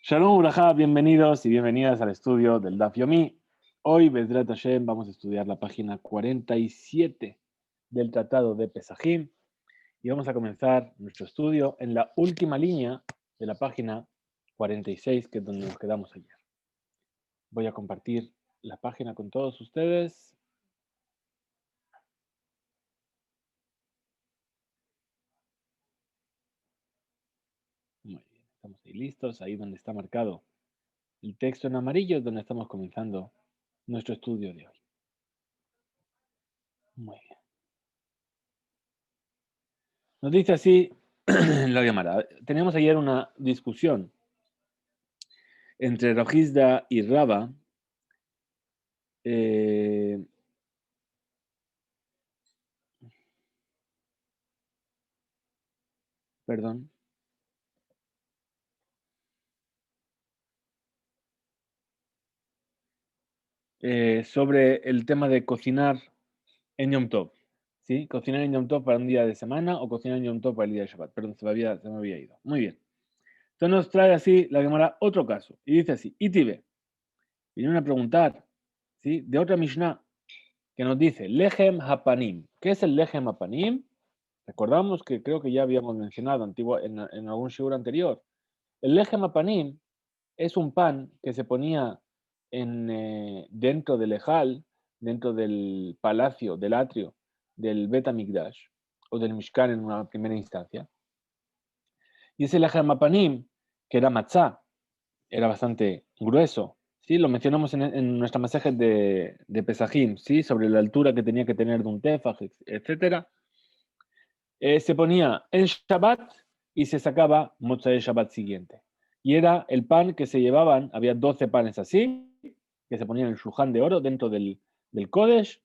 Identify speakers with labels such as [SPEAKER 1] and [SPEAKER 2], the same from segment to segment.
[SPEAKER 1] Shalom Uraja, bienvenidos y bienvenidas al estudio del Daf Yomi. Hoy, Bezrat Hashem, vamos a estudiar la página 47 del Tratado de Pesajim y vamos a comenzar nuestro estudio en la última línea de la página 46, que es donde nos quedamos ayer. Voy a compartir la página con todos ustedes. Muy bien, estamos ahí listos. Ahí donde está marcado el texto en amarillo es donde estamos comenzando nuestro estudio de hoy. Muy bien. Nos dice así la Gemara. Teníamos ayer una discusión entre Rojizda y Raba. eh, perdón. Sobre el tema de cocinar en Yom Tov. ¿Sí? Cocinar en Yom Tov para un día de semana o cocinar en Yom Tov para el día de Shabbat. Perdón, se me había ido. Muy bien. Entonces nos trae así la Gemara otro caso. Y dice así: Itibe. Vinieron a preguntar, ¿sí?, de otra Mishnah que nos dice Lechem Hapanim. ¿Qué es el Lechem Hapanim? Recordamos que creo que ya habíamos mencionado en algún shiur anterior. El Lechem Hapanim es un pan que se ponía dentro del Ejal, dentro del palacio, del atrio, del Bet HaMikdash, o del Mishkan en una primera instancia. Y ese Lechem Hapanim, que era matzá, era bastante grueso, ¿sí? Lo mencionamos en nuestra masaje de Pesajim, ¿sí?, sobre la altura que tenía que tener de un tefaj, etc. Se ponía en Shabbat y se sacaba Motzei Shabbat siguiente. Y era el pan que se llevaban, había 12 panes así, que se ponían en el shulchan de oro dentro del Kodesh,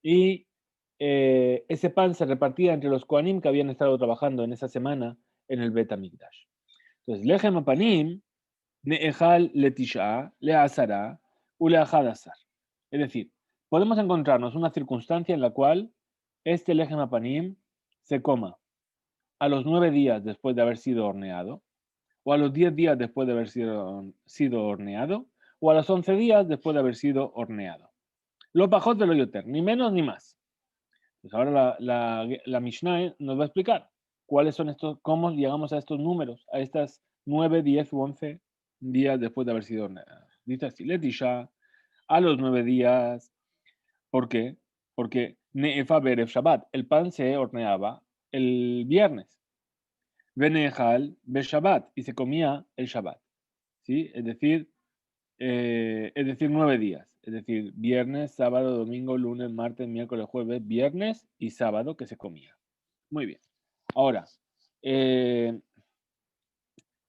[SPEAKER 1] y ese pan se repartía entre los Kohanim que habían estado trabajando en esa semana en el Bet HaMikdash. Entonces, Lechem Hapanim, Ne'echal Letisha, Le'asara, Ule'achadasar. Es decir, podemos encontrarnos una circunstancia en la cual este Lechem Hapanim se coma a los 9 días después de haber sido horneado, o a los 10 días después de haber sido horneado, o a los 11 días después de haber sido horneado. Lo pajot de lo yoter, ni menos ni más. Pues ahora la Mishnah nos va a explicar cuáles son estos, cómo llegamos a estos números, a estas 9, 10 u 11 días después de haber sido horneado. Dice así, Letisha, a los 9 días. ¿Por qué? Porque Ne'efa Berev Shabbat, el pan se horneaba el viernes. Benejal Shabbat, y se comía el Shabbat, ¿sí? Es decir, 9 días. Es decir, viernes, sábado, domingo, lunes, martes, miércoles, jueves, viernes y sábado que se comía. Muy bien. Ahora,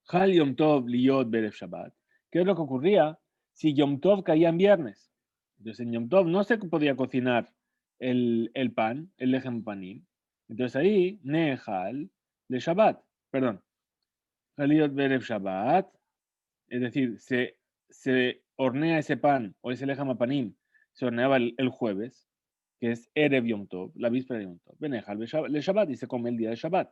[SPEAKER 1] Hal Yom Tov Liyot Berev Shabbat. ¿Qué es lo que ocurría si Yom Tov caía en viernes? Entonces en Yom Tov no se podía cocinar el pan, el lechem panim. Entonces ahí, Nehal de Shabbat. Perdón. Haliot Berev Shabbat. Es decir, se hornea ese pan o ese lechem panim, se horneaba el jueves, que es Erev Yom Tov, la víspera de Yom Tov. Benehal le Shabbat y se come el día de Shabbat.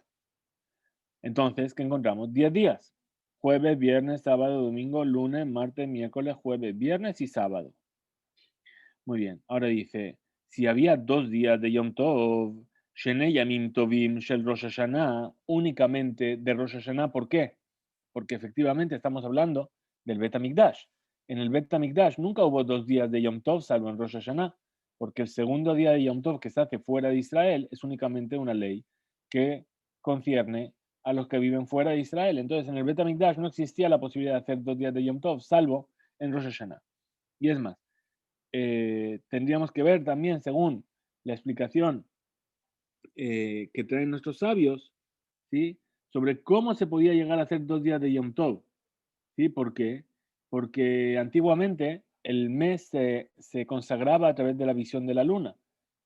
[SPEAKER 1] Entonces, ¿qué encontramos? 10 días. Jueves, viernes, sábado, domingo, lunes, martes, miércoles, jueves, viernes y sábado. Muy bien. Ahora dice, si había 2 días de Yom Tov, Shenei Yamim Tovim Shel Rosh Hashanah, únicamente de Rosh Hashanah, ¿por qué? Porque efectivamente estamos hablando del Bet HaMikdash. En el Bet HaMikdash nunca hubo 2 días de Yom Tov, salvo en Rosh Hashanah, porque el segundo día de Yom Tov que se hace fuera de Israel es únicamente una ley que concierne a los que viven fuera de Israel. Entonces, en el Bet HaMikdash no existía la posibilidad de hacer 2 días de Yom Tov, salvo en Rosh Hashanah. Y es más, tendríamos que ver también, según la explicación que traen nuestros sabios, ¿sí?, sobre cómo se podía llegar a hacer 2 días de Yom Tov. ¿Sí? ¿Por qué? Porque antiguamente el mes se consagraba a través de la visión de la luna.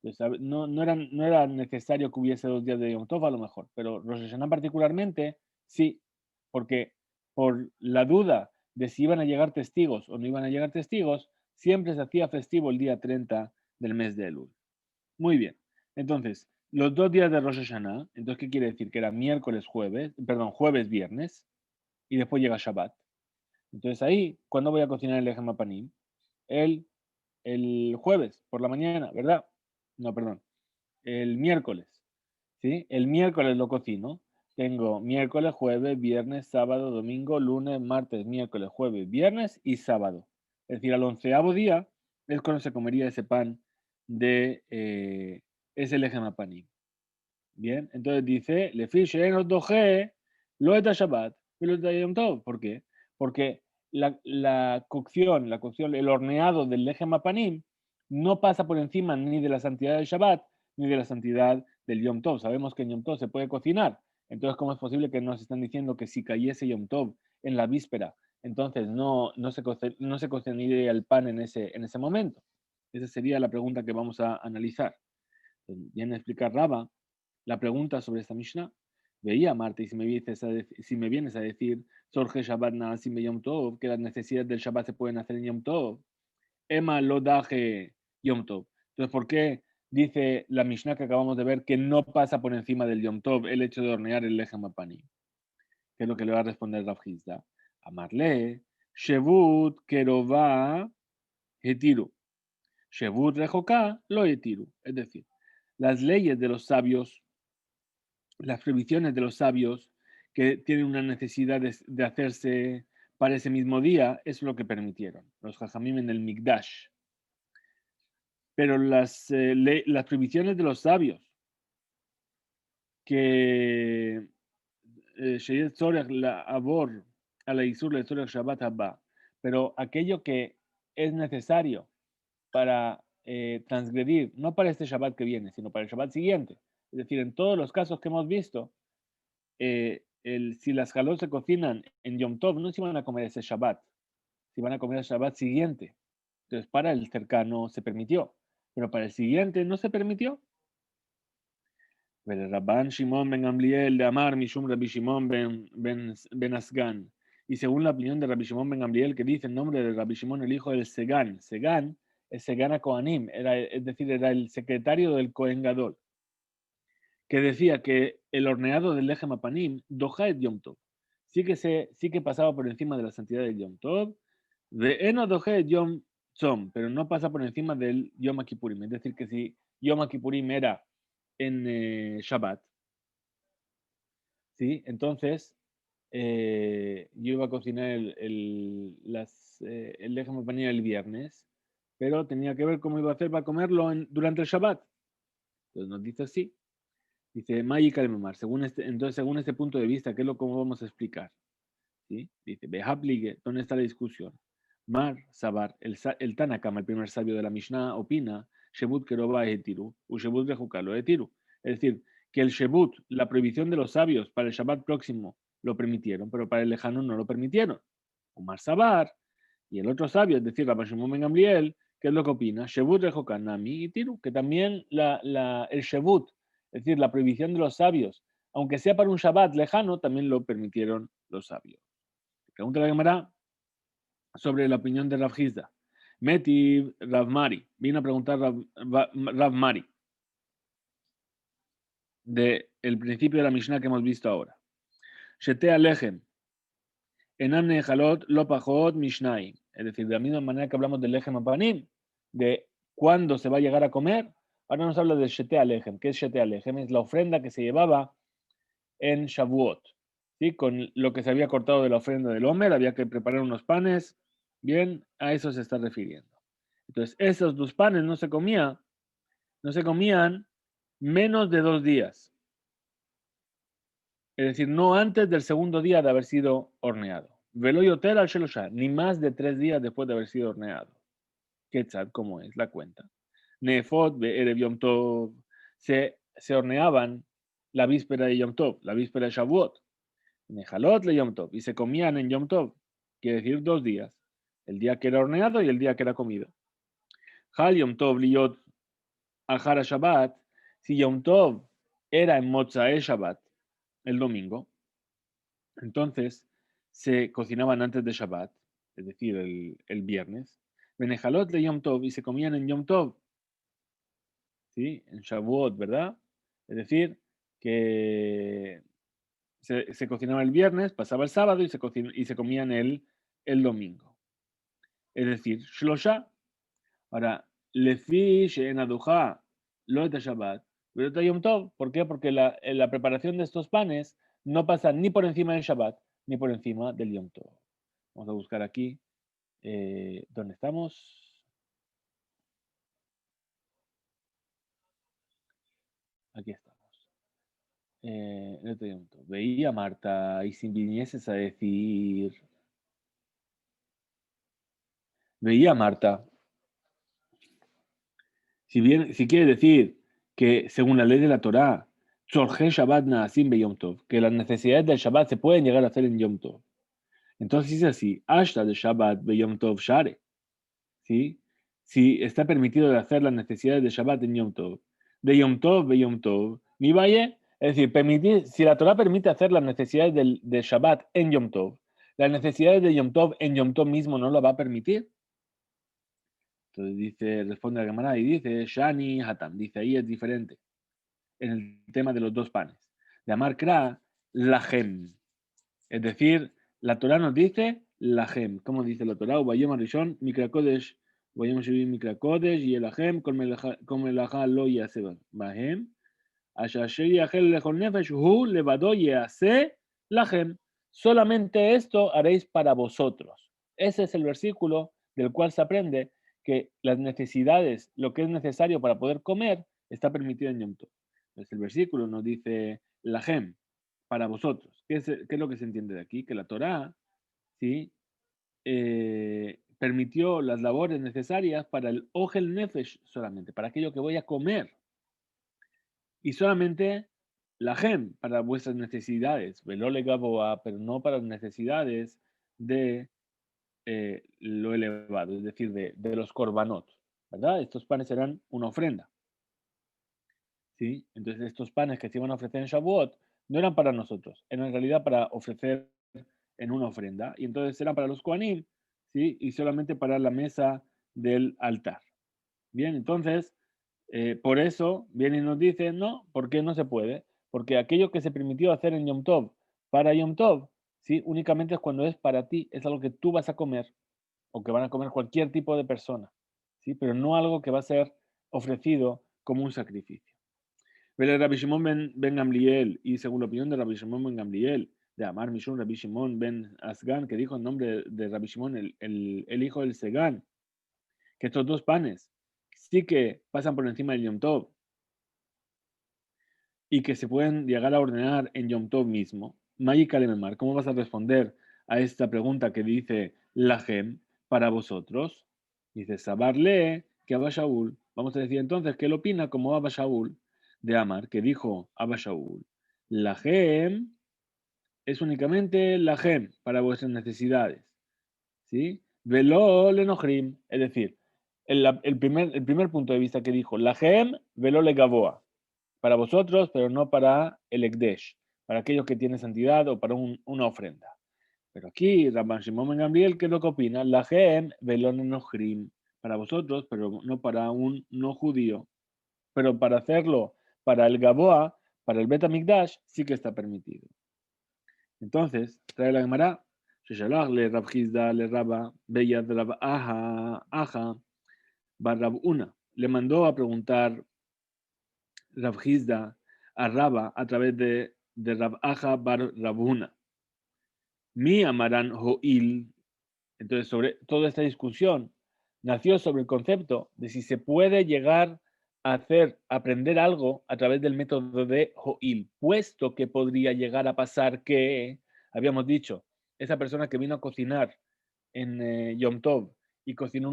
[SPEAKER 1] Entonces, no era necesario que hubiese 2 días de Yom Tov a lo mejor, pero Rosh Hashanah particularmente sí, porque por la duda de si iban a llegar testigos o no iban a llegar testigos, siempre se hacía festivo el día 30 del mes de Elul. Muy bien, entonces, los 2 días de Rosh Hashanah, entonces, ¿qué quiere decir? Que era jueves, viernes, y después llega Shabbat. Entonces ahí, ¿cuándo voy a cocinar el lejem panim? El, el jueves, por la mañana, ¿verdad? No, perdón, el miércoles, ¿sí? El miércoles lo cocino. Tengo miércoles, jueves, viernes, sábado, domingo, lunes, martes, miércoles, jueves, viernes y sábado. Es decir, al 11º día es cuando se comería ese pan de ese lejem panim. Bien, entonces dice, le fiche en doje, lo eta Shabbat, y lo eta Yom Tov. ¿Por qué? Porque la cocción, el horneado del lejem panim no pasa por encima ni de la santidad del Shabbat ni de la santidad del Yom Tov. Sabemos que en Yom Tov se puede cocinar. Entonces, ¿cómo es posible que nos están diciendo que si cayese Yom Tov en la víspera, entonces no se cocinaría el pan en ese momento? Esa sería la pregunta que vamos a analizar. Viene a explicar Raba la pregunta sobre esta Mishnah. Veía Marte, y si me vienes a decir, Sorge Shabbat Naasim Yom Tov, que las necesidades del Shabbat se pueden hacer en Yom Tov, Emma lo daje Yom Tov. Entonces, ¿por qué dice la Mishnah que acabamos de ver que no pasa por encima del Yom Tov el hecho de hornear el Lechem Apani? ¿Qué es lo que le va a responder Rav Hizda? Amarle, Shevut Kerová Hetiru. Shevut Rejoká lo Hetiru. Es decir, las leyes de los sabios, las previsiones de los sabios que tienen una necesidad de hacerse para ese mismo día, es lo que permitieron los Jajamim en el Mikdash. Pero las previsiones de los sabios, que Sheyet Zorech la Abor a la Isur la Zorech Shabbat Abba, pero aquello que es necesario para transgredir, no para este Shabbat que viene, sino para el Shabbat siguiente. Es decir, en todos los casos que hemos visto, si las halot se cocinan en Yom Tov, no se van a comer ese Shabbat, si van a comer el Shabbat siguiente. Entonces, para el cercano se permitió, pero para el siguiente no se permitió. Rabban Shimon ben Gamliel de Amar Mishum Rabbi Shimon ben Asgan. Y según la opinión de Rabbi Shimon ben Gamliel, que dice el nombre de Rabbi Shimon, el hijo del Segan. Segan es Segan a Kohanim, es decir, era el secretario del Kohen Gadol, que decía que el horneado del Lechem Apanim, Doha et Yom Tov, sí que pasaba por encima de la santidad del Yom Tov, de Eno Doha et Yom Tzom, pero no pasa por encima del Yom Kippurim. Es decir, que si Yom Kippurim era en Shabbat, ¿sí? Entonces yo iba a cocinar el Lechem Apanim el viernes, pero tenía que ver cómo iba a hacer para comerlo durante el Shabbat. Entonces nos dice así. Dice, Magical Memar, entonces, según este punto de vista, ¿qué es lo que vamos a explicar? ¿Sí? Dice, Behaplige, ¿dónde está la discusión? Mar, Sabar, el Tanakama, el primer sabio de la Mishnah, opina, Shebut Keroba Etiru, u Shebut Rejukalo Etiru. Es decir, que el Shebut, la prohibición de los sabios para el Shabbat próximo, lo permitieron, pero para el lejano no lo permitieron. Umar Sabar, y el otro sabio, es decir, Rabbi Shimon ben Gamliel, ¿qué es lo que opina? Shebut Rejokanami y Tiru, que también el Shebut, es decir, la prohibición de los sabios, aunque sea para un Shabbat lejano, también lo permitieron los sabios. Pregunta la Gemara sobre la opinión de Rav Hizda. Meti Rav Mari, vino a preguntar Rav Mari del principio de la Mishnah que hemos visto ahora. Shetea Lechem, Enam Nehalot Lopajot Mishnai. Es decir, de la misma manera que hablamos del Lechem Apanim, de cuándo se va a llegar a comer, ahora nos habla de Shetea Lechem. ¿Qué es Shetea Lechem? Es la ofrenda que se llevaba en Shavuot. ¿Sí? Con lo que se había cortado de la ofrenda del Homer, había que preparar unos panes. Bien, a eso se está refiriendo. Entonces, esos dos panes no se comían menos de 2 días. Es decir, no antes del segundo día de haber sido horneado. Velo yoter al shelosha, ni más de 3 días después de haber sido horneado. Quetzal, ¿cómo es la cuenta? Nefot be'erev Yom Tov, se horneaban la víspera de Yom Tov, la víspera de Shavuot. Nejalot le Yom Tov, y se comían en Yom Tov, quiere decir 2 días, el día que era horneado y el día que era comido. Hal Yom Tov liot Ahara Shabbat, si Yom Tov era en Mozae Shabbat, el domingo, entonces se cocinaban antes de Shabbat, es decir, el viernes. Benejalot le Yom Tov, y se comían en Yom Tov, ¿sí? En Shavuot, ¿verdad? Es decir, que se cocinaba el viernes, pasaba el sábado y se comían el domingo. Es decir, Shlosha. Ahora, Lefi she'en aduja lo et Shabbat, pero et Yom Tov. ¿Por qué? Porque la preparación de estos panes no pasa ni por encima del Shabbat, ni por encima del Yom Tov. Vamos a buscar aquí, ¿dónde estamos? Aquí estamos. Et Yom Tov. Veía Marta, y si vinieses a decir, veía Marta, si quiere decir que según la ley de la Torá, Tzorje Shabbat Naasim be Yom Tov, que las necesidades del Shabbat se pueden llegar a hacer en Yom Tov. Entonces dice así, Ashta de Shabbat be Yom Tov Share, ¿sí? Si está permitido de hacer las necesidades de Shabbat en Yom Tov, de Yom Tov be Yom Tov, mi valle, es decir, si la Torah permite hacer las necesidades de Shabbat en Yom Tov, las necesidades de Yom Tov en Yom Tov mismo no lo va a permitir. Entonces dice, responde a la Gemara y dice, Shani Hatam, dice, ahí es diferente, en el tema de los dos panes. De Amar Kra, Lahem. Es decir, la Torah nos dice Lahem. ¿Cómo dice la Torah? Vayom Arishon, Mikra Kodesh, Vayom Shivim Mikra Kodesh, y el Lahem, como el Laha lo yase Bahem, Ashasher Yahel Lechol Nefesh, Hu Levado Yase Lahem. Solamente esto haréis para vosotros. Ese es el versículo del cual se aprende que las necesidades, lo que es necesario para poder comer, está permitido en Yom Tov. Entonces el versículo nos dice Lahem, para vosotros. ¿Qué es lo que se entiende de aquí? Que la Torá, ¿sí? Permitió las labores necesarias para el Ogel Nefesh solamente, para aquello que voy a comer. Y solamente la gem para vuestras necesidades, velole gaboa, pero no para las necesidades de lo elevado, es decir, de los korbanot, ¿verdad? Estos panes serán una ofrenda, ¿sí? Entonces estos panes que se iban a ofrecer en Shavuot no eran para nosotros, eran en realidad para ofrecer en una ofrenda, y entonces eran para los Kohanim, ¿sí? Y solamente para la mesa del altar. Bien, entonces, por eso viene y nos dice, no, ¿por qué no se puede? Porque aquello que se permitió hacer en Yom Tov para Yom Tov, ¿sí? Únicamente es cuando es para ti, es algo que tú vas a comer o que van a comer cualquier tipo de persona, ¿sí? Pero no algo que va a ser ofrecido como un sacrificio. Vele Rabbi Shimon ben Gamliel, y según la opinión de Rabbi Shimon ben Gamliel, de Amar Mishun Rabbi Shimon ben Asgan, que dijo en nombre de Rabbi Shimon, el hijo del Segán, que estos dos panes sí que pasan por encima del Yom Tov y que se pueden llegar a ordenar en Yom Tov mismo. Mayika Lememar, ¿cómo vas a responder a esta pregunta que dice la Gem para vosotros? Dice Sabarle que Abba Shaul. Vamos a decir entonces que él opina como Abba Shaul de Amar, que dijo Abba Shaul. La Gem es únicamente la Gem para vuestras necesidades. ¿Sí? Velo le nojrim, es decir, el primer punto de vista que dijo, la gem velo le gaboa, para vosotros, pero no para el ekdesh, para aquellos que tienen santidad o para una ofrenda. Pero aquí, Rabban Shimon ben Gamliel, ¿qué es lo que opina? La gem velo le nojrim, para vosotros, pero no para un no judío. Pero para hacerlo para el gaboa, para el Bet HaMikdash, sí que está permitido. Entonces, trae la Gemara, ששלח לרב חיסדא לרבא ביד רב Aja bar Rab Una. Le mandó a preguntar Rab Gisda a Raba a través de Rab Aja bar Rab Una. Mi amarán ho'il. Entonces, sobre toda esta discusión nació sobre el concepto de si se puede llegar a aprender algo a través del método de ho'il, puesto que podría llegar a pasar que, habíamos dicho, esa persona que vino a cocinar en Yom Tov y cocinó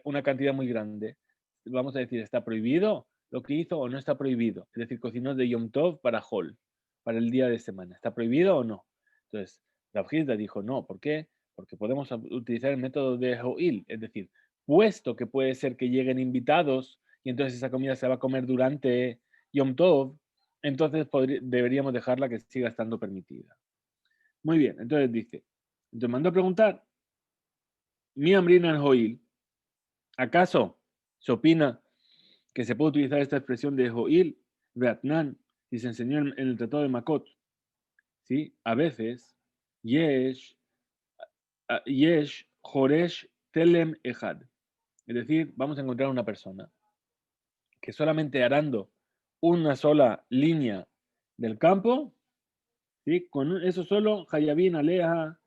[SPEAKER 1] una cantidad muy grande, vamos a decir, ¿está prohibido lo que hizo o no está prohibido? Es decir, cocinó de Yom Tov para Hol, para el día de semana. ¿Está prohibido o no? Entonces, Rav Hizda dijo, no, ¿por qué? Porque podemos utilizar el método de Ho'il, es decir, puesto que puede ser que lleguen invitados y entonces esa comida se va a comer durante Yom Tov, entonces deberíamos dejarla que siga estando permitida. Muy bien, entonces dice, entonces mandó a preguntar, mi amrinan Ho'il, ¿acaso se opina que se puede utilizar esta expresión de Ho'il, Beatnan, y se enseñó en el Tratado de Makot? ¿Sí? A veces, Yesh, Yesh Joresh Telem Ejad. Es decir, vamos a encontrar una persona que solamente arando una sola línea del campo, ¿sí? Con eso solo, Hayabin Aleja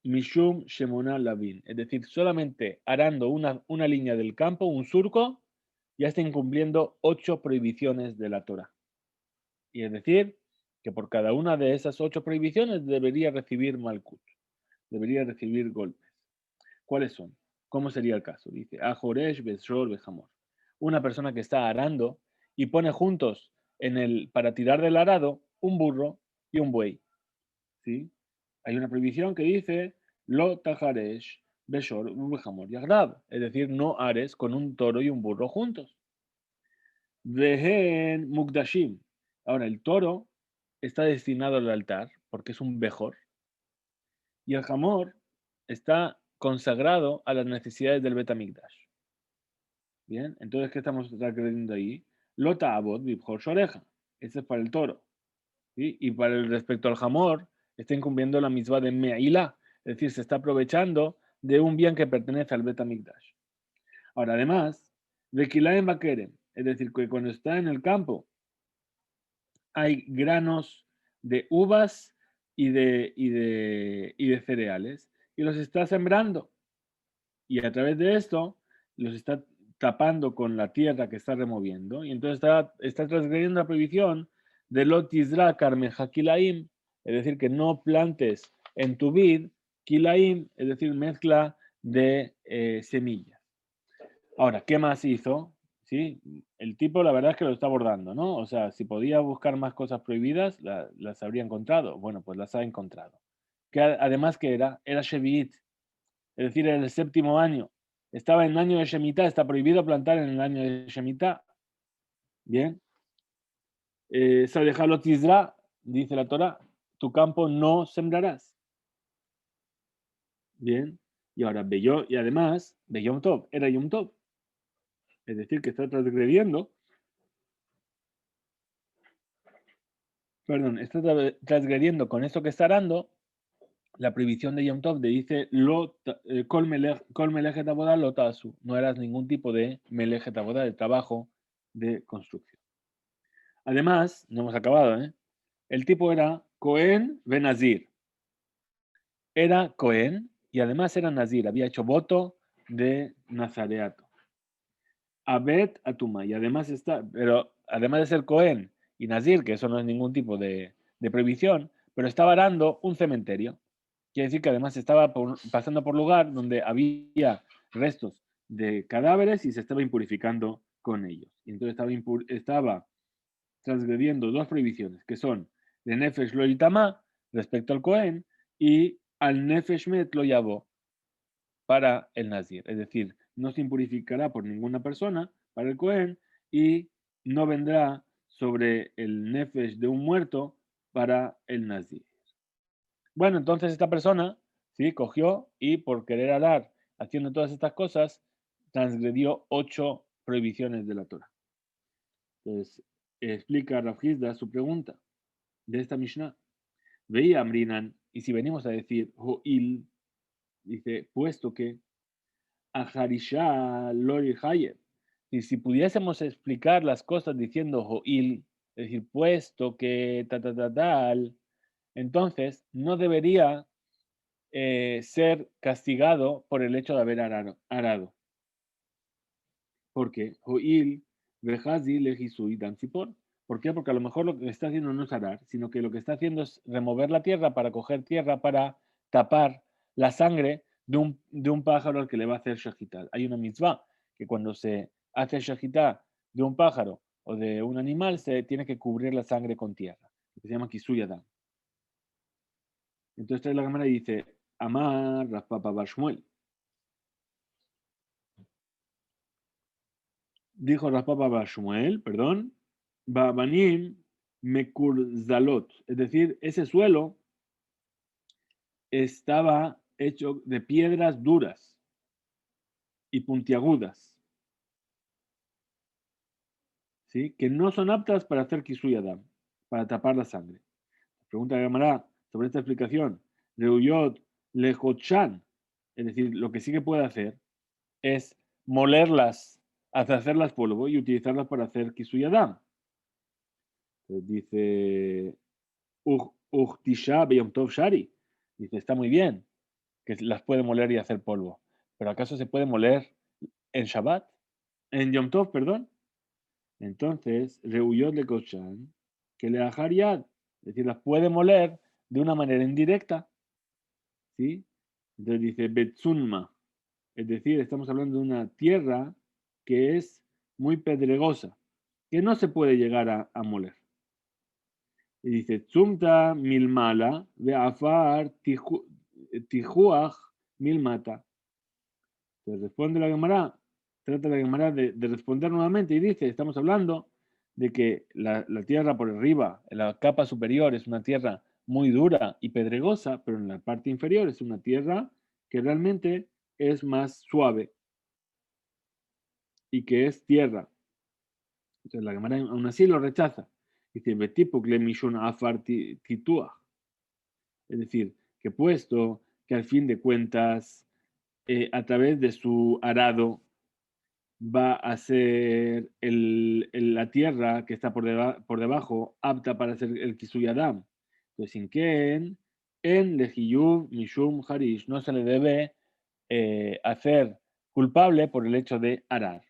[SPEAKER 1] Mishum Shemona Lavin. Es decir, solamente arando una línea del campo, un surco, ya está incumpliendo 8 prohibiciones de la Torah. Y es decir, que por cada una de esas 8 prohibiciones debería recibir Malkut, debería recibir golpes. ¿Cuáles son? ¿Cómo sería el caso? Dice, Ajoresh, Besror, Bejamor. Una persona que está arando y pone juntos para tirar del arado un burro y un buey. ¿Sí? Hay una prohibición que dice, Lo tajaresh, Beshor, Bejamor y Agrad. Es decir, no ares con un toro y un burro juntos. Vehen Mukdashim. Ahora, el toro está destinado al altar porque es un bejor. Y el jamor está consagrado a las necesidades del Betamigdash. Bien, entonces, ¿qué estamos transgrediendo ahí? Lota abod bibjor shoreja. Ese es para el toro. ¿Sí? Y para el respecto al jamor, está incumpliendo la misma de Me'ila. Es decir, se está aprovechando de un bien que pertenece al Betamigdash. Ahora, además, de Kilaem Bakeren. Es decir, que cuando está en el campo, hay granos de uvas y de cereales. Y los está sembrando. Y a través de esto los está tapando con la tierra que está removiendo. Y entonces está transgrediendo la prohibición de Lot Yizra Karmeja Kilaim, es decir, que no plantes en tu vid Kilaim, es decir, mezcla de semillas. Ahora, ¿qué más hizo? ¿Sí? El tipo la verdad es que lo está abordando, ¿no? O sea, si podía buscar más cosas prohibidas, las habría encontrado. Bueno, pues las ha encontrado. Que además que era Shevi'it, es decir, en el séptimo año. Estaba en el año de Shemitah, está prohibido plantar en el año de Shemitah. Bien. Sadejalot Tizra, dice la Torah, tu campo no sembrarás. Bien. Y ahora, y además, Beyom Tov, era Yom Tov. Es decir, que está transgrediendo, está transgrediendo con esto que está dando la prohibición de Yom Tov, dice, Kol Melejet Abodá lo tasu, no eras ningún tipo de Melejet Abodá, de trabajo de construcción. Además, no hemos acabado, ¿eh? El tipo era Cohen Benazir. Era Cohen y además era Nazir, había hecho voto de Nazareato. Abed Atuma, y además pero además de ser Cohen y Nazir, que eso no es ningún tipo de prohibición, pero estaba arando un cementerio. Quiere decir que además estaba pasando por lugar donde había restos de cadáveres y se estaba impurificando con ellos. Y entonces estaba transgrediendo 2 prohibiciones, que son de Nefesh lo itama respecto al Cohen y al Nefesh met lo yabo para el Nazir. Es decir, no se impurificará por ninguna persona para el Cohen y no vendrá sobre el Nefesh de un muerto para el Nazir. Bueno, entonces esta persona, ¿sí? Cogió y por querer arar haciendo todas estas cosas, transgredió 8 prohibiciones de la Torah. Entonces, explica Rav Hizda su pregunta de esta Mishnah. Veía Amrinan, y si venimos a decir Ho'il, dice, puesto que Aharisha Lori Hayer, y si pudiésemos explicar las cosas diciendo Ho'il, es decir, puesto que tal, entonces no debería ser castigado por el hecho de haber arado. Porque Ho'il, Vejazi, Legisui, Dansipor. ¿Por qué? Porque a lo mejor lo que está haciendo no es arar, sino que lo que está haciendo es remover la tierra para coger tierra para tapar la sangre de un pájaro al que le va a hacer shahitá. Hay una mitzvah que cuando se hace shahitá de un pájaro o de un animal se tiene que cubrir la sangre con tierra, que se llama kisuyadam. Entonces trae la cámara y dice, Amar Raspapa Bashmuel. Dijo Raspapa Bashmuel, perdón, Babanim Mekurzalot, es decir, ese suelo estaba hecho de piedras duras y puntiagudas, ¿sí? Que no son aptas para hacer kisuyadam, para tapar la sangre. Pregunta Gamara sobre esta explicación. Reuyot lejochan. Es decir, lo que sí que puede hacer es molerlas hasta hacerlas polvo y utilizarlas para hacer kisuyadam. Dice, Uchtisha Beyom Tov Shari. Dice, está muy bien que las puede moler y hacer polvo. ¿Pero acaso se puede moler en Shabbat? En Yom Tov, perdón. Entonces, Reuyot le Koshan, que le Yad. Es decir, las puede moler de una manera indirecta. ¿Sí? Entonces dice Betsunma. Es decir, estamos hablando de una tierra que es muy pedregosa, que no se puede llegar a moler. Y dice, Tzumta milmala, veafar tijuach milmata. Entonces responde la Gemara, trata la Gemara de responder nuevamente y dice, estamos hablando de que la tierra por arriba, en la capa superior, es una tierra muy dura y pedregosa, pero en la parte inferior es una tierra que realmente es más suave y que es tierra. Entonces la Gemara aún así lo rechaza. Dice, Betipuk le mishun afar tituach. Es decir, que puesto que al fin de cuentas, a través de su arado, va a ser la tierra que está por debajo apta para hacer el kisuyadam. Entonces, sin que en lejiyuv mishum harish no se le debe hacer culpable por el hecho de arar.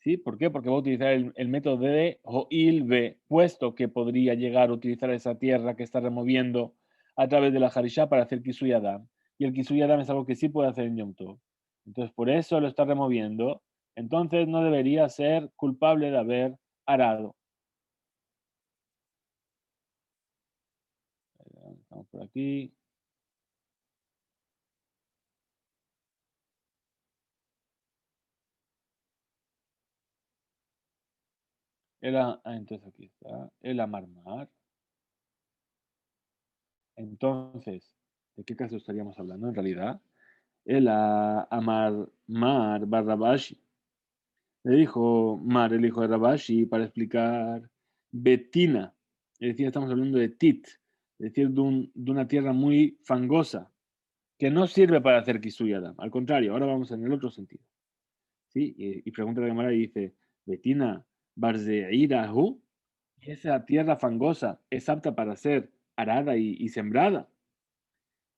[SPEAKER 1] ¿Sí? ¿Por qué? Porque va a utilizar el método de Ho'il puesto que podría llegar a utilizar esa tierra que está removiendo a través de la Harishá para hacer Kisuyadam. Y el Kisuyadam es algo que sí puede hacer en Yom Tov. Entonces, por eso lo está removiendo. Entonces, no debería ser culpable de haber arado. Estamos por aquí. Entonces, aquí está. El amarmar. Entonces, ¿de qué caso estaríamos hablando en realidad? El amarmar barrabashi. Le dijo Mar, el hijo de Rabashi, para explicar Betina. Es decir, estamos hablando de Tit, es decir, de una tierra muy fangosa, que no sirve para hacer Kisuyada. Al contrario, ahora vamos en el otro sentido. ¿Sí? Y pregunta la Gemara y dice, Betina, Barzeirahu, esa tierra fangosa es apta para ser arada y sembrada.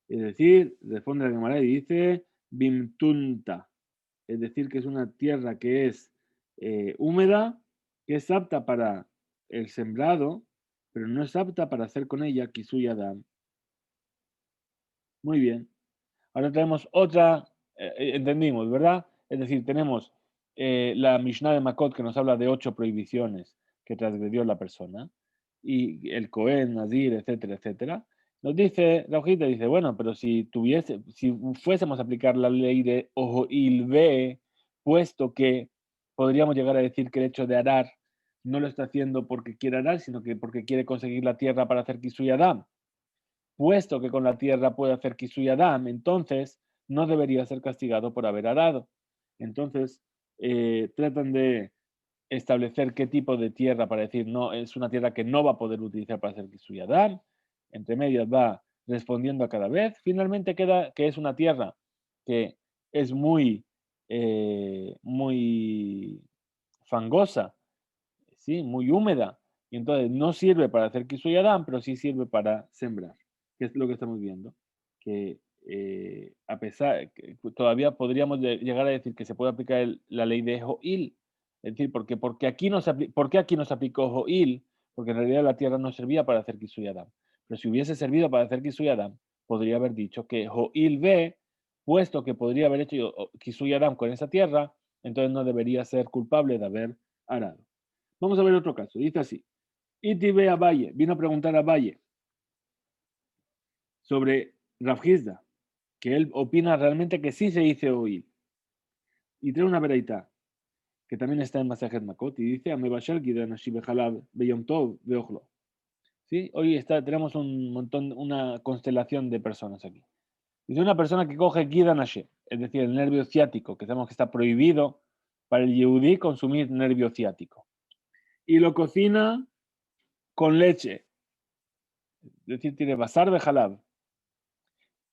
[SPEAKER 1] Es decir, responde la Gemara y dice, Bimtunta, es decir, que es una tierra que es húmeda, que es apta para el sembrado, pero no es apta para hacer con ella Kisui Adam. Muy bien. Ahora tenemos otra, entendimos, ¿verdad? Es decir, tenemos la Mishnah de Makot que nos habla de 8 prohibiciones que transgredió la persona, y el Cohen, Nazir, etcétera, etcétera. Nos dice, la hojita dice, bueno, pero si fuésemos a aplicar la ley de Ojo Ilve, puesto que podríamos llegar a decir que el hecho de arar no lo está haciendo porque quiere arar, sino que porque quiere conseguir la tierra para hacer Kisui Adam, puesto que con la tierra puede hacer Kisui Adam, entonces no debería ser castigado por haber arado. Entonces, tratan de establecer qué tipo de tierra para decir, no, es una tierra que no va a poder utilizar para hacer Kisui Adam. Entre medias va respondiendo a cada vez. Finalmente queda que es una tierra que es muy fangosa, ¿sí? Muy húmeda, y entonces no sirve para hacer Kisui Adam, pero sí sirve para sembrar, que es lo que estamos viendo, que a pesar, que todavía podríamos llegar a decir que se puede aplicar la ley de Joil, es decir, porque aquí no ¿por qué aquí no se aplicó Joil? Porque en realidad la tierra no servía para hacer Kisui Adam, pero si hubiese servido para hacer Kisui Adam, podría haber dicho que Joil B, puesto que podría haber hecho Kisui Adam con esa tierra, entonces no debería ser culpable de haber arado. Vamos a ver otro caso. Dice así. Itibe a Valle. Vino a preguntar a Valle sobre Rav Hizda, que él opina realmente que sí se dice oír. Y trae una veraita, que también está en Masajet Makot, y dice, Amebashal Gidan Ashibe Halab Beyom Tov Beochlo. ¿Sí? Hoy tenemos un montón, una constelación de personas aquí. Dice una persona que coge Gidan Hashem, es decir, el nervio ciático, que sabemos que está prohibido para el Yehudí consumir nervio ciático. Y lo cocina con leche, es decir, tiene basar de halab,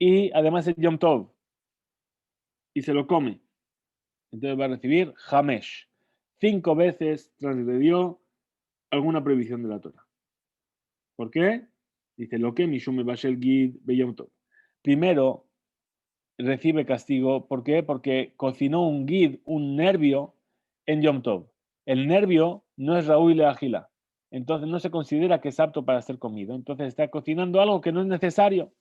[SPEAKER 1] y además es Yom Tov, y se lo come, entonces va a recibir Hamesh. 5 veces transgredió alguna prohibición de la Torah. ¿Por qué? Dice, lo que Mishum Bashel Gid Beyom Tov. Primero, recibe castigo. ¿Por qué? Porque cocinó un gid, un nervio, en Yom Tov. El nervio no es Raúl le Agila. Entonces no se considera que es apto para ser comido. Entonces está cocinando algo que no es necesario.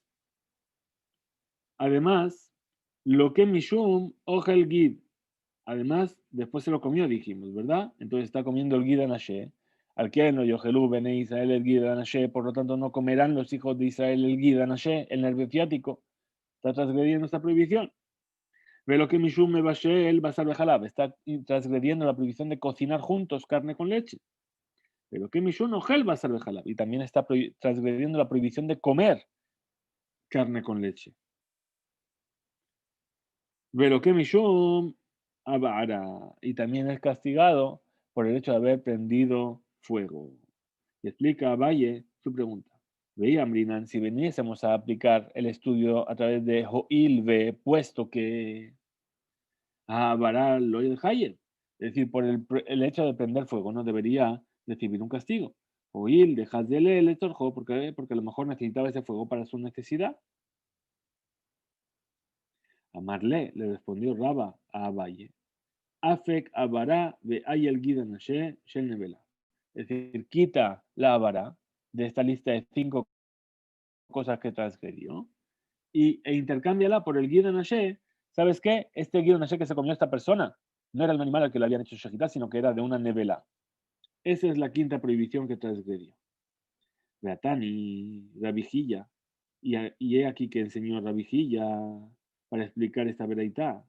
[SPEAKER 1] Además, lo que Mishum el gid. Además, después se lo comió, dijimos, ¿verdad? Entonces está comiendo el gid anashé. Al que no Yohelú bene Israel el gid anashé. Por lo tanto, no comerán los hijos de Israel el gid anashé, el nervio ciático. Está transgrediendo esta prohibición. Ve lo que Mishum me bashe el basar bejalab. Está transgrediendo la prohibición de cocinar juntos carne con leche. Pero que Mishum no gel basar bejalab. Y también está transgrediendo la prohibición de comer carne con leche. Ve lo que Mishum abara. Y también es castigado por el hecho de haber prendido fuego. Y explica a Valle su pregunta. Veía Amrinan, si veniésemos a aplicar el estudio a través de Joilve, puesto que Abará Loyal Hayel. Es decir, por el hecho de prender fuego no debería recibir un castigo. Oír, dejas de leer el torjo porque a lo mejor necesitaba ese fuego para su necesidad. Amarle le respondió Raba a Abaye. Afek Abará ve Ayel Gidanashe Shel Nevela. Es decir, quita la Abará de esta lista de 5 cosas que transgredió e intercámbiala por el Gidanashe. ¿Sabes qué? Este Gidanashe que se comió esta persona no era el animal al que le habían hecho shejitá, sino que era de una nevela. Esa es la quinta prohibición que transgredió. Beatani, Rabijilla. Y he aquí que enseñó Rabijilla para explicar esta veraitá.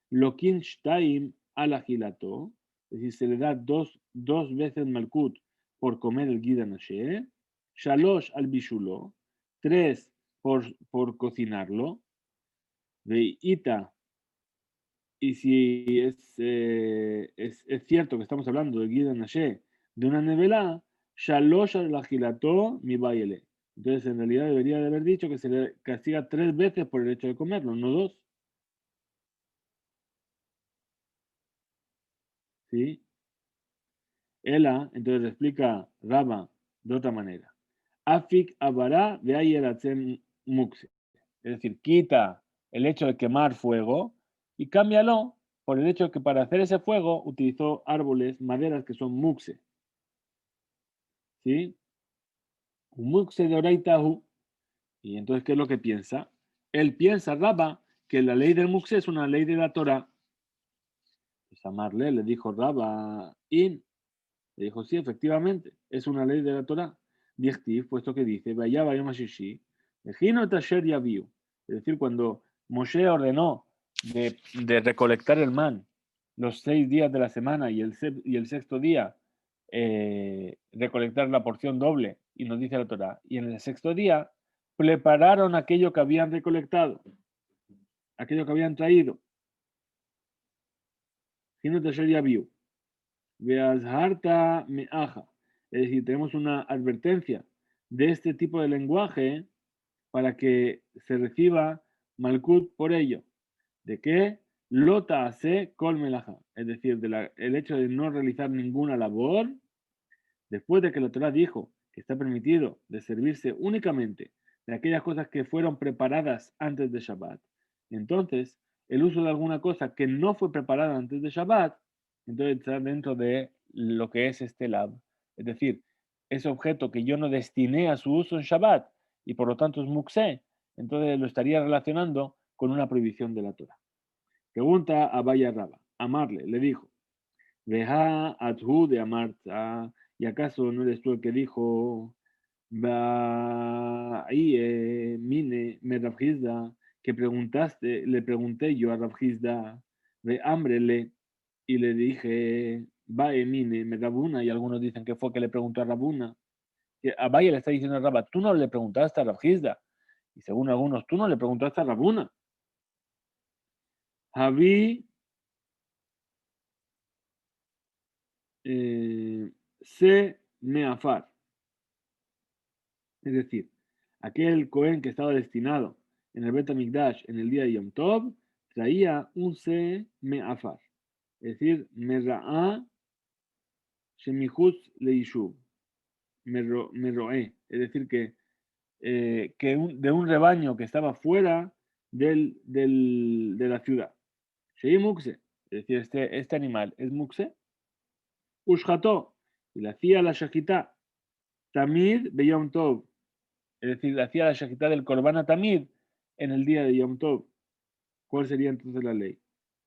[SPEAKER 1] Lokin shtaim ala gilato, es decir, se le da dos veces malkut por comer el gidanashe, shalosh al bishulo, 3 por cocinarlo, veita. Y si es cierto que estamos hablando de Guida Nashe, de una nevela, Shalosh la gilató mi baile. Entonces, en realidad debería de haber dicho que se le castiga 3 veces por el hecho de comerlo, no 2. ¿Sí? Ela, entonces explica Raba de otra manera. Afik abará de ayeratzen muxe. Es decir, quita el hecho de quemar fuego y cámbialo por el hecho de que para hacer ese fuego utilizó árboles, maderas que son muxe. ¿Sí? Muxe de Oraitahu. Y entonces, ¿qué es lo que piensa? Él piensa, Raba, que la ley del muxe es una ley de la Torah. Pues Amarle le dijo Raba, le dijo, sí, efectivamente, es una ley de la Torah. Dichtiv, puesto que dice, vaya, vaya, mashishi, ejino tasher yaviu. Es decir, cuando Moshe ordenó de recolectar el man los 6 días de la semana y el sexto día recolectar la porción doble, y nos dice la Torah, y en el sexto día prepararon aquello que habían recolectado, aquello que habían traído. Ejino tasher yaviu. Veazharta me aja. Es decir, tenemos una advertencia de este tipo de lenguaje para que se reciba malkut por ello. ¿De qué? Lota hace kol melaja. Es decir, el hecho de no realizar ninguna labor, después de que la Torah dijo que está permitido de servirse únicamente de aquellas cosas que fueron preparadas antes de Shabbat. Entonces, el uso de alguna cosa que no fue preparada antes de Shabbat, entonces está dentro de lo que es este lab. Es decir, ese objeto que yo no destiné a su uso en Shabbat y por lo tanto es muksé, entonces lo estaría relacionando con una prohibición de la Torah. Pregunta a Baya Raba. Amarle, le dijo, Veja adhu de Amarta, ¿y acaso no eres tú el que dijo, mine, me Rabjizda, que le pregunté yo a Rabjizda, de hambrele, y le dije, mine, me Rabuna, y algunos dicen que fue que le preguntó a Rabuna, que a Vaya le está diciendo a Rabba, tú no le preguntaste a Rabjizda, y según algunos, tú no le preguntaste a Rabuna. Javi se meafar. Es decir, aquel Cohen que estaba destinado en el Bet HaMikdash en el día de Yom Tov, traía un se me'afar, es decir, merra'a shemichutz leishuv, merroé, es decir, de un rebaño que estaba fuera de la ciudad. Shei mukse, es decir, este animal es mukse, ushható, y le hacía la shachitá, tamid be Yom Tov, es decir, le hacía la shachitá del Korban Tamid en el día de Yom Tov. ¿Cuál sería entonces la ley?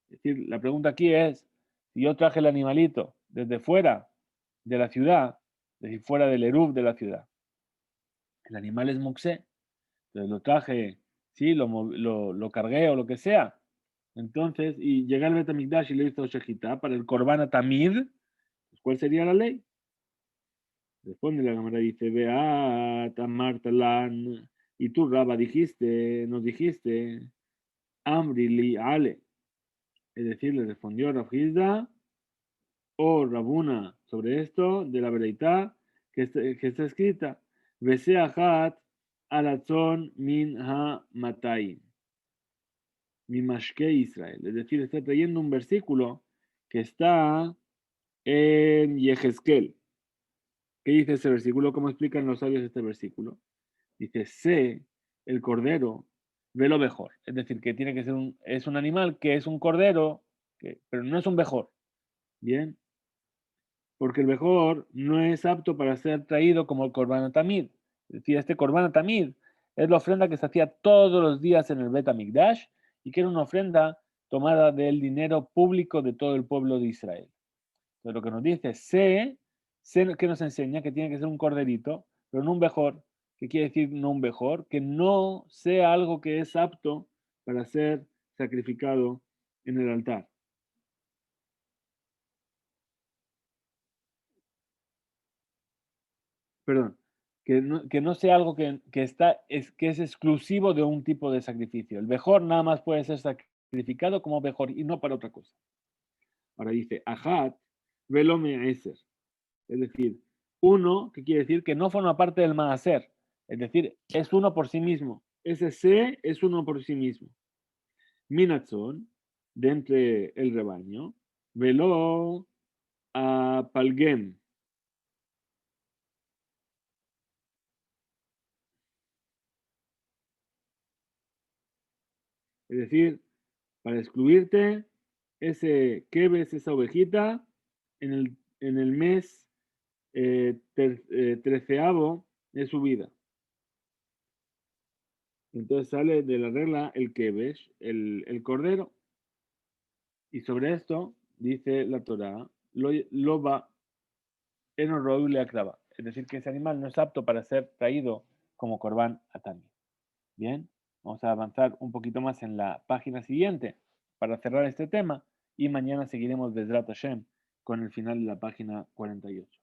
[SPEAKER 1] Es decir, la pregunta aquí es, si yo traje el animalito desde fuera de la ciudad, es decir, fuera del Eruv de la ciudad, el animal es muxé, entonces lo traje, sí, lo cargué o lo que sea, entonces, y llegué al Betamigdash y le hizo shejitá para el Korban Tamid, pues, ¿cuál sería la ley? Responde la cámara, dice, Beat Amar Talan, y tú, Raba, nos dijiste, Amri li Ale, es decir, le respondió Rafizda o Rabuna sobre esto de la Bereitá que está escrita, Beseahat alatzon min ha matayim, mi mashke Israel. Es decir, está trayendo un versículo que está en Yehezkel. ¿Qué dice ese versículo? ¿Cómo explican los sabios este versículo? Dice, sé el cordero, ve lo mejor. Es decir, que tiene que ser es un animal que es un cordero, pero no es un mejor. Bien, porque el mejor no es apto para ser traído como el Corban Tamid. Es decir, este Corban Tamid es la ofrenda que se hacía todos los días en el Bet HaMikdash y que era una ofrenda tomada del dinero público de todo el pueblo de Israel. Entonces, lo que nos dice, sé que nos enseña que tiene que ser un corderito, pero no un mejor. ¿Qué quiere decir no un mejor? Que no sea algo que es apto para ser sacrificado en el altar. Perdón, que no sea algo que es exclusivo de un tipo de sacrificio. El mejor nada más puede ser sacrificado como mejor y no para otra cosa. Ahora dice, ajat velo me'eser, es decir, uno, que quiere decir que no forma parte del maaser, es decir, es uno por sí mismo. Ese se es uno por sí mismo. Minatzón, de entre el rebaño, velo a palgem, es decir, para excluirte que ves esa ovejita en el mes treceavo de su vida. Entonces sale de la regla el que ves, el cordero. Y sobre esto dice la Torá, lo va en le acraba. Es decir, que ese animal no es apto para ser traído como corbán atami. Bien, vamos a avanzar un poquito más en la página siguiente para cerrar este tema y mañana seguiremos Bezrat Hashem con el final de la página 48.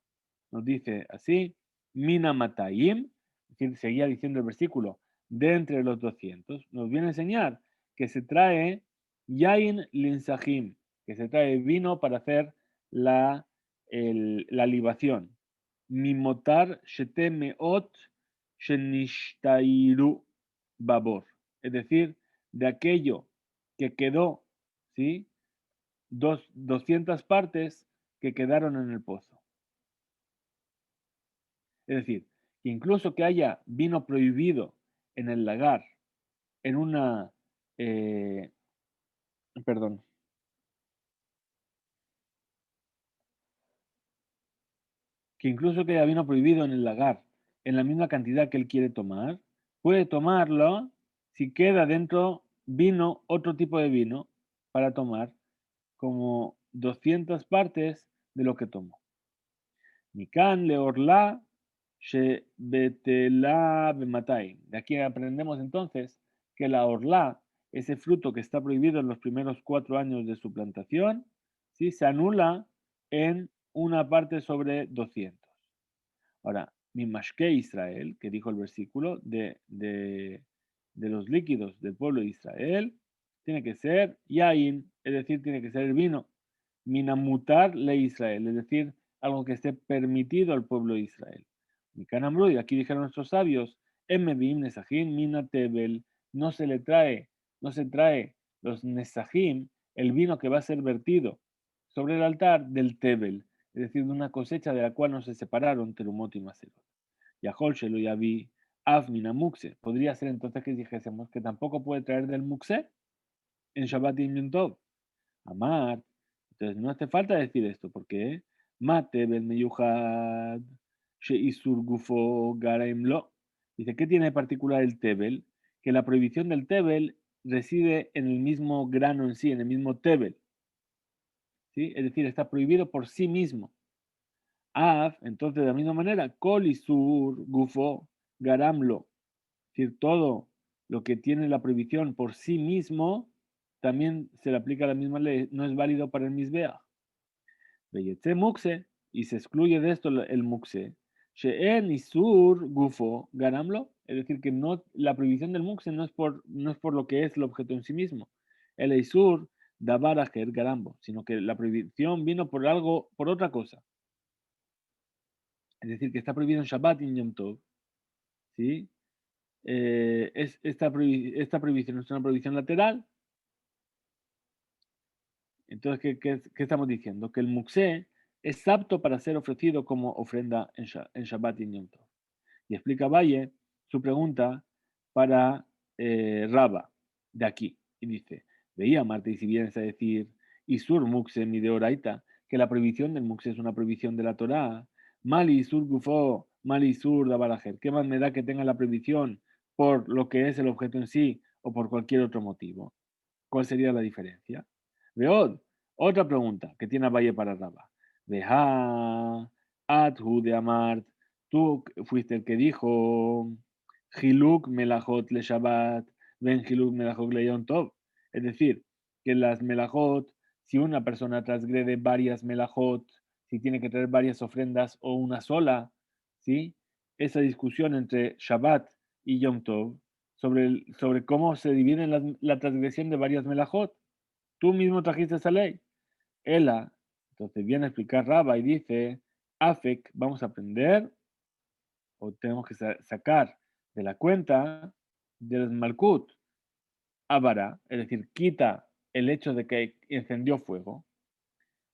[SPEAKER 1] Nos dice así, Mina Matayim, es decir, seguía diciendo el versículo, de entre los 200, nos viene a enseñar que se trae Yain Linsahim, que se trae vino para hacer la libación. Mimotar Shetemeot Shenishtairu Babor, es decir, de aquello que quedó, ¿sí? 200 partes que quedaron en el pozo. Es decir, que incluso que haya vino prohibido en el lagar, en una, eh, perdón, que incluso que haya vino prohibido en el lagar, en la misma cantidad que él quiere tomar, puede tomarlo si queda dentro vino, otro tipo de vino, para tomar como 200 partes de lo que tomó. Mikan leorla shebetela bematai. De aquí aprendemos entonces que la orla, ese fruto que está prohibido en los primeros 4 años de su plantación, ¿sí? Se anula en una parte sobre 200. Ahora, mi mashke Israel, que dijo el versículo de los líquidos del pueblo de Israel, tiene que ser yain, es decir, tiene que ser el vino. Minamutar le Israel, es decir, algo que esté permitido al pueblo de Israel. Mi canamru, y aquí dijeron nuestros sabios, Emebim Nesajin Mina Tebel, no se le trae, no se trae los nesajim, el vino que va a ser vertido sobre el altar del tebel, es decir, de una cosecha de la cual no se separaron terumot y maserot. Yahol shelo yavi av mina mukse. Podría ser entonces que dijésemos que tampoco puede traer del mukse en Shabbat y Yom Tov. Amar. Entonces no hace falta decir esto, porque mate ben meyuhad she isur gufo garaim lo. Dice, ¿qué tiene de particular el tebel? Que la prohibición del tebel reside en el mismo grano en sí, en el mismo tebel. ¿Sí? Es decir, está prohibido por sí mismo. Av, entonces de la misma manera, kol isur gufo garam lo. Es decir, todo lo que tiene la prohibición por sí mismo, también se le aplica la misma ley, no es válido para el misbea. Veyetse mukse, y se excluye de esto el mukse. She'en isur gufo garamlo, es decir, que no, la prohibición del mukse no es por lo que es el objeto en sí mismo. El isur dabar ajer garambo, sino que la prohibición vino por algo, por otra cosa. Es decir, que está prohibido en Shabbat y en Yom Tov, ¿sí? Esta prohibición es una prohibición lateral. Entonces, ¿qué estamos diciendo? Que el muxé es apto para ser ofrecido como ofrenda en Shabbat y en Yom Tov. Y explica Valle su pregunta para Raba, de aquí. Y dice, veía Marta, y si vienes a decir, Isur muxe mi de oraita, que la prohibición del muxe es una prohibición de la Torá, Mali Isur gufo, Mali Isur da barajer. ¿Qué más me da que tenga la prohibición por lo que es el objeto en sí o por cualquier otro motivo? ¿Cuál sería la diferencia? Veod, otra pregunta que tiene Valle para Raba. Veja, Adhu de Amart, tú fuiste el que dijo Hiluk melachot le Shabbat, ven Hiluk melachot le Yom Tov. Es decir, que las melachot, si una persona transgrede varias melachot, si tiene que traer varias ofrendas o una sola, ¿sí? Esa discusión entre Shabbat y Yom Tov sobre cómo se divide la transgresión de varias melajot. Tú mismo trajiste esa ley. Ela, entonces viene a explicar Raba y dice, Afek, vamos a aprender, o tenemos que sacar de la cuenta del Malkut, Abara, es decir, quita el hecho de que encendió fuego,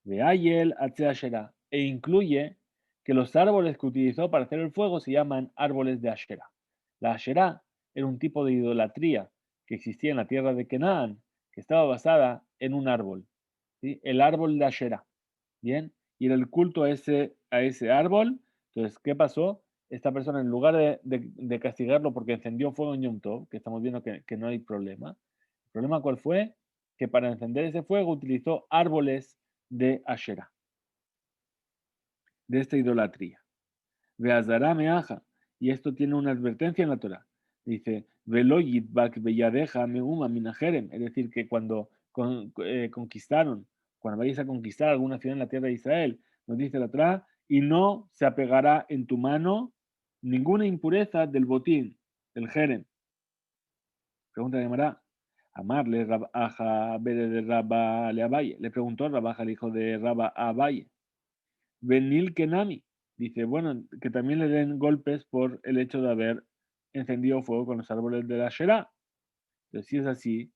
[SPEAKER 1] de Ayel Asherah, e incluye que los árboles que utilizó para hacer el fuego se llaman árboles de Asherah. La Asherah era un tipo de idolatría que existía en la tierra de Canaán, que estaba basada en un árbol, ¿sí? El árbol de Asherah. Bien, y era el culto a ese árbol. Entonces, ¿qué pasó? Esta persona, en lugar de castigarlo porque encendió fuego en Yom Tov, que estamos viendo que no hay problema, ¿el problema cuál fue? Que para encender ese fuego utilizó árboles de Asherah, de esta idolatría. Veazará meaja, y esto tiene una advertencia en la Torah. Dice, Velo yitbak beyadeja meuma minajerem, es decir, que cuando conquistaron, cuando vayáis a conquistar alguna ciudad en la tierra de Israel, nos dice la Torah, y no se apegará en tu mano ninguna impureza del botín, del jerem. Pregunta de Mará. Amarle Rabaja Bede de Rabba le Abaye. Le preguntó Rabaja, el hijo de Rabba a Abaye. Benil Kenami. Dice, bueno, que también le den golpes por el hecho de haber encendido fuego con los árboles de la Shera. Entonces, si es así,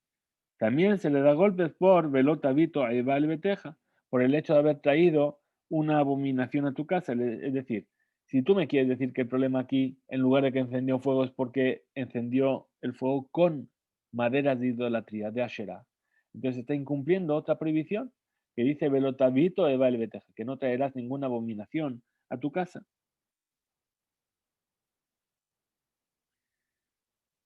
[SPEAKER 1] también se le da golpes por Velota Vito a Ebal Beteja, por el hecho de haber traído una abominación a tu casa. Es decir, si tú me quieres decir que el problema aquí, en lugar de que encendió fuego, es porque encendió el fuego con maderas de idolatría, de Asherah, entonces está incumpliendo otra prohibición que dice Velota Vito Ebal Beteja, que no traerás ninguna abominación a tu casa.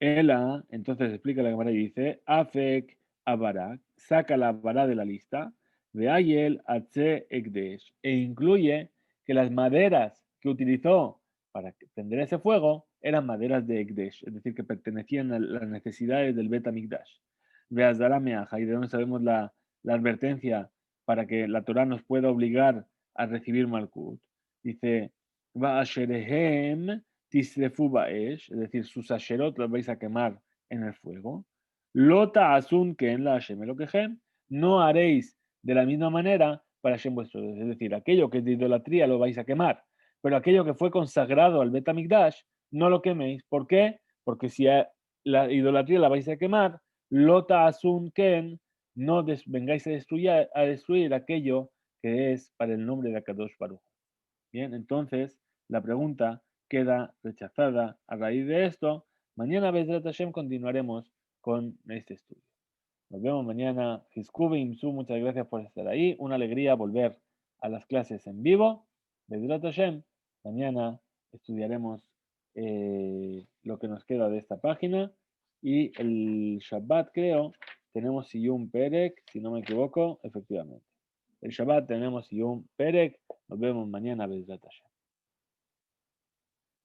[SPEAKER 1] Ela, entonces explica la cámara y dice, Afek Abarak, saca la vara de la lista, de Ayel Atze Ekdesh, e incluye que las maderas que utilizó para prender ese fuego eran maderas de Ekdesh, es decir, que pertenecían a las necesidades del Bet Amikdash. Veazara Meaja, y de donde sabemos la advertencia para que la Torah nos pueda obligar a recibir Malkut. Dice, Va Asherehem Tisrefu Baesh, es decir, sus asherot los vais a quemar en el fuego. Lota asun que en la Hashem lo quejem, no haréis de la misma manera para Hashem vuestro Dios. Es decir, aquello que es de idolatría lo vais a quemar, pero aquello que fue consagrado al Betamigdash, no lo queméis. ¿Por qué? Porque si la idolatría la vais a quemar, lota asun ken, no vengáis a destruir aquello que es para el nombre de Akadosh Baruj. Bien, entonces la pregunta queda rechazada a raíz de esto. Mañana, Bezrat Hashem, continuaremos con este estudio. Nos vemos mañana. Hiskube Imsu, muchas gracias por estar ahí. Una alegría volver a las clases en vivo. Bezrat Hashem, mañana estudiaremos lo que nos queda de esta página. Y el Shabbat, creo, tenemos Siyum Perek, si no me equivoco, efectivamente. El Shabbat tenemos Siyum Perek. Nos vemos mañana, Bezrat Hashem.